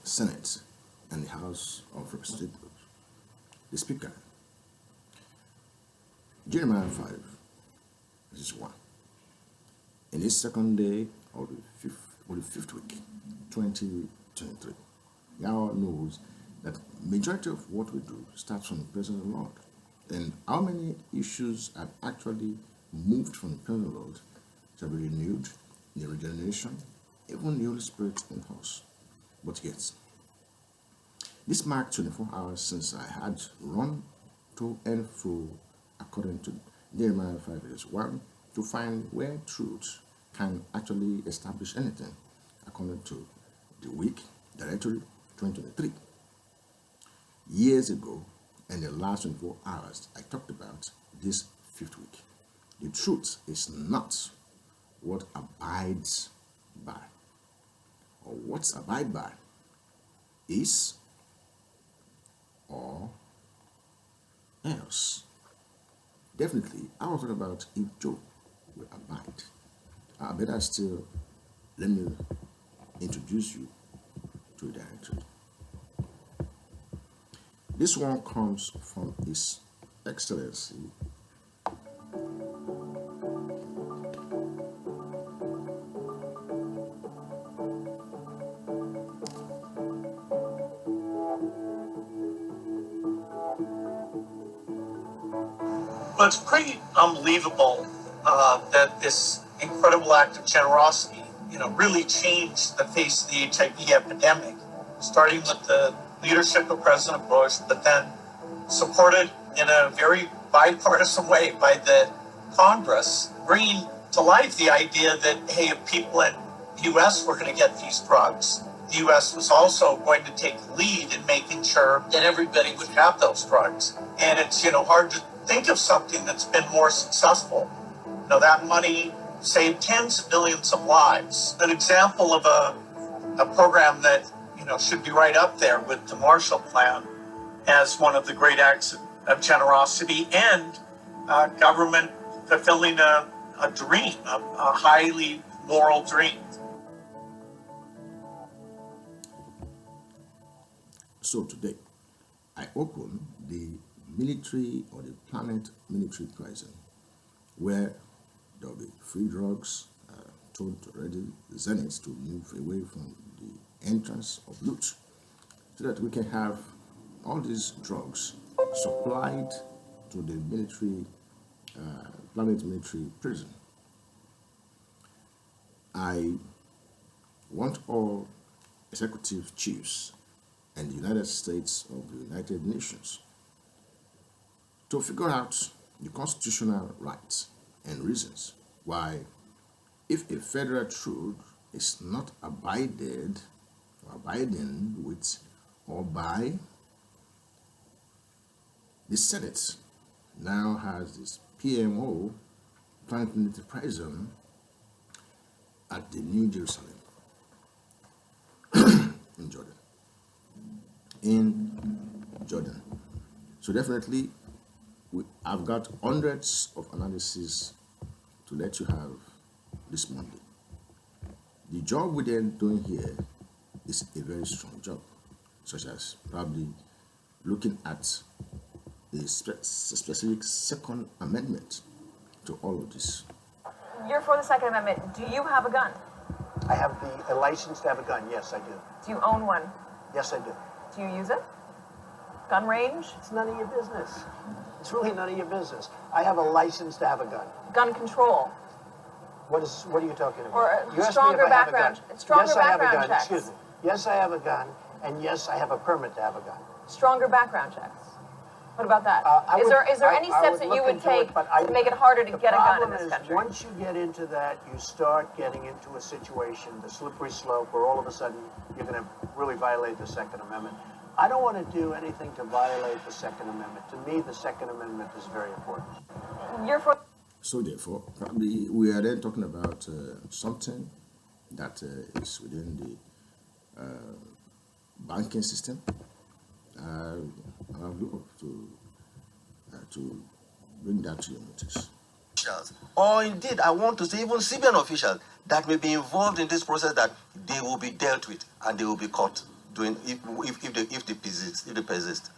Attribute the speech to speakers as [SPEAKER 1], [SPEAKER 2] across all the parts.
[SPEAKER 1] Senate and the House of Representatives. The Speaker, Jeremiah 5, verses 1. In this second day of the fifth week, 2023, Yahweh knows that majority of what we do starts from the presence of the Lord. And how many issues have actually moved from the presence of the Lord shall be renewed in the regeneration, even the Holy Spirit in us. But yet, this marked 24 hours since I had run to and fro according to Jeremiah 5 verse 1 to find where truth can actually establish anything according to the week directory 2023. Years ago, in the last 24 hours, I talked about this fifth week. The truth is not what abides by, or what's abide by is or else. Definitely, I was talking about if Job will abide. Better still, let me introduce you to the directory. This one comes from His Excellency
[SPEAKER 2] Well, it's pretty unbelievable that this incredible act of generosity, really changed the face of the HIV epidemic, starting with the leadership of President Bush, but then supported in a very bipartisan way by the Congress, bringing to life the idea that, hey, if people in the U.S. were going to get these drugs, the U.S. was also going to take the lead in making sure that everybody would have those drugs. And it's, hard to think of something that's been more successful. That money saved tens of millions of lives. An example of a program that, should be right up there with the Marshall Plan as one of the great acts of generosity and government fulfilling a dream, a highly moral dream.
[SPEAKER 1] So today, I open the military or the planet military prison where there will be free drugs, told already the Zenith to move away from the entrance of loot so that we can have all these drugs supplied to the military, planet military prison. I want all executive chiefs and the United States of the United Nations to figure out the constitutional rights and reasons why, if a federal truth is not abiding with or by, the Senate now has this PMO, Planet Military Prison, at the New Jerusalem in Jordan. So definitely, I've got hundreds of analyses to let you have this Monday. The job we're then doing here is a very strong job, such as probably looking at the specific Second Amendment to all of this.
[SPEAKER 3] You're for the Second Amendment. Do you have a gun?
[SPEAKER 4] I have a license to have a gun. Yes, I do.
[SPEAKER 3] Do you own one?
[SPEAKER 4] Yes, I do.
[SPEAKER 3] Do you use it? Gun range?
[SPEAKER 4] It's none of your business. It's really none of your business. I have a license to have a gun.
[SPEAKER 3] Gun control?
[SPEAKER 4] What are you talking about?
[SPEAKER 3] Or
[SPEAKER 4] You asked me
[SPEAKER 3] stronger
[SPEAKER 4] if I have a
[SPEAKER 3] background,
[SPEAKER 4] gun.
[SPEAKER 3] stronger
[SPEAKER 4] yes, I have a
[SPEAKER 3] background
[SPEAKER 4] gun.
[SPEAKER 3] checks.
[SPEAKER 4] Excuse me. Yes, I have a gun, and yes, I have a permit to have a gun.
[SPEAKER 3] Stronger background checks? What about that? Is there any
[SPEAKER 4] I
[SPEAKER 3] steps that you would
[SPEAKER 4] into it,
[SPEAKER 3] take
[SPEAKER 4] but
[SPEAKER 3] to make it harder to get a gun in
[SPEAKER 4] The
[SPEAKER 3] this
[SPEAKER 4] problem is,
[SPEAKER 3] country?
[SPEAKER 4] once you get into that, you start getting into a situation, the slippery slope, where all of a sudden you're going to really violate the Second Amendment. I don't want to do anything to violate the Second Amendment. To me, the Second Amendment is very important.
[SPEAKER 3] You're for...
[SPEAKER 1] So therefore, probably we are then talking about something that is within the banking system. I'll look to bring that to your notice.
[SPEAKER 5] Or indeed, I want to say even CBN officials that may be involved in this process, that they will be dealt with and they will be caught doing if they persist.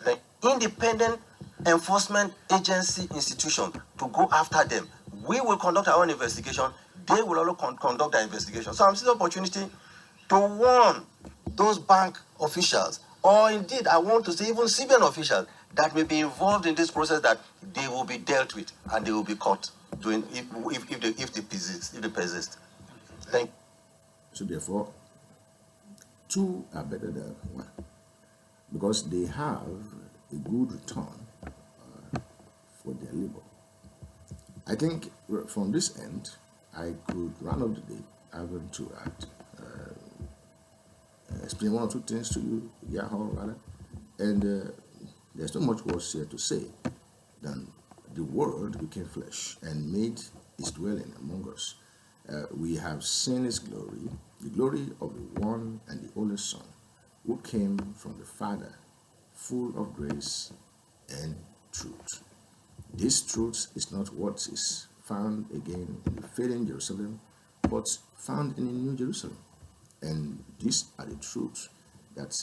[SPEAKER 5] The independent enforcement agency institution to go after them. We will conduct our own investigation. They will also conduct their investigation. So I'm seeing the opportunity to warn those bank officials, or indeed I want to say even CBN officials that may be involved in this process, that they will be dealt with and they will be caught doing if they persist. Thank you.
[SPEAKER 1] So therefore, two are better than one because they have a good return for their labor. I think from this end, I could round up the day having to add, explain one or two things to you, rather, and there's not much worse here to say than the Word became flesh and made his dwelling among us. We have seen his glory, the glory of the one and the only Son, who came from the Father, full of grace and truth. This truth is not what is found again in the fading Jerusalem, but found in the New Jerusalem. And these are the truths that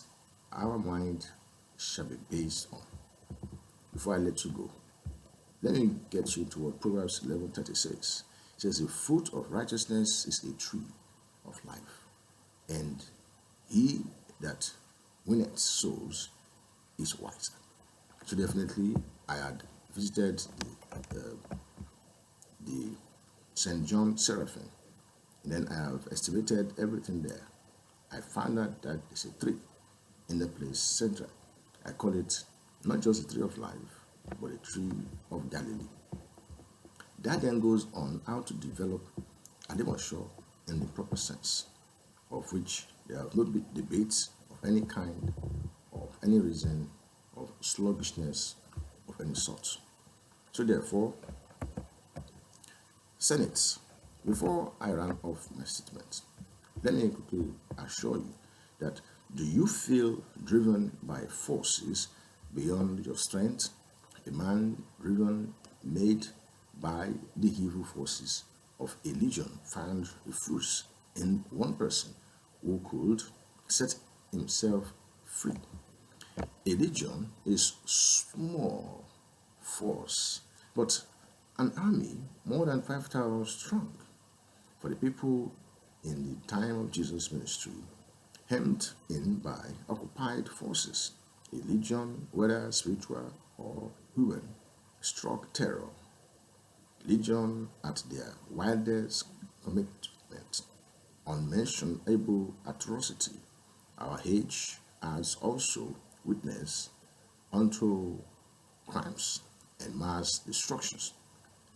[SPEAKER 1] our mind shall be based on. Before I let you go, let me get you to what Proverbs 11:36 says. It says, the fruit of righteousness is a tree of life, and he that winneth souls is wise. So definitely, I had visited the St. John Seraphim, and then I have estimated everything there. I found out that there's a tree in the place central. I call it not just the tree of life, but the tree of Galilee. That then goes on how to develop Ademosho in the proper sense, of which there have no debates of any kind, of any reason, of sluggishness of any sort. So therefore, Senate, before I run off my statement, let me quickly assure you that do you feel driven by forces beyond your strength? A man driven, made by the evil forces of a legion found refuge in one person who could set himself free. A legion is small force, but an army more than 5,000 strong. For the people in the time of Jesus' ministry, hemmed in by occupied forces, a legion, whether spiritual or human, struck terror. Legion at their wildest commitment, unmentionable atrocity. Our age has also witnessed untold crimes and mass destructions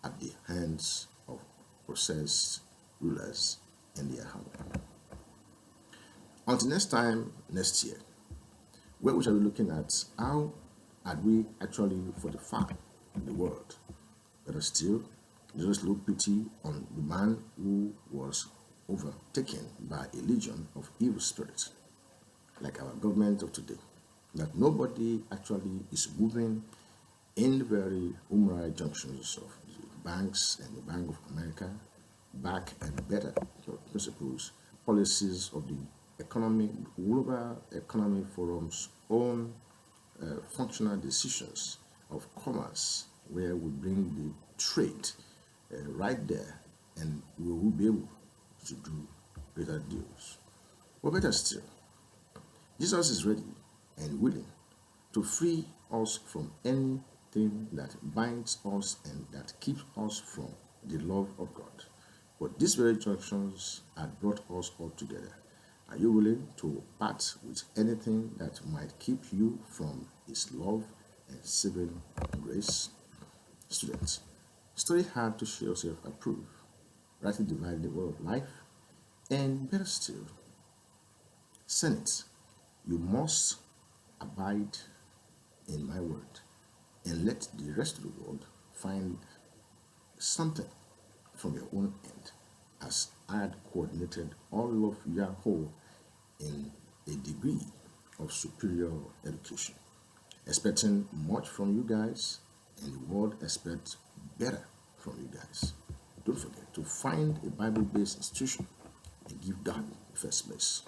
[SPEAKER 1] at the hands of possessed rulers and their help. Until next time, next year, where we shall be looking at how had we actually fortified the world. Better still, just look pity on the man who was overtaken by a legion of evil spirits, like our government of today, that nobody actually is moving in the very right junctions of the banks and the Bank of America back and better principles, policies of the economy, global economic forum's own functional decisions of commerce, where we bring the trade right there, and we will be able to do better deals. Or better still, Jesus is ready and willing to free us from anything that binds us and that keeps us from the love of God. But these very junctions had brought us all together. Are you willing to part with anything that might keep you from His love and saving grace? Students, study hard to show yourself approved, rightly divide the word of life, and better still, Senate, you must abide in my word and let the rest of the world find something from your own end, as I had coordinated all of Yahoo in a degree of superior education, expecting much from you guys, and the world expects better from you guys. Don't forget to find a Bible-based institution and give God the first place.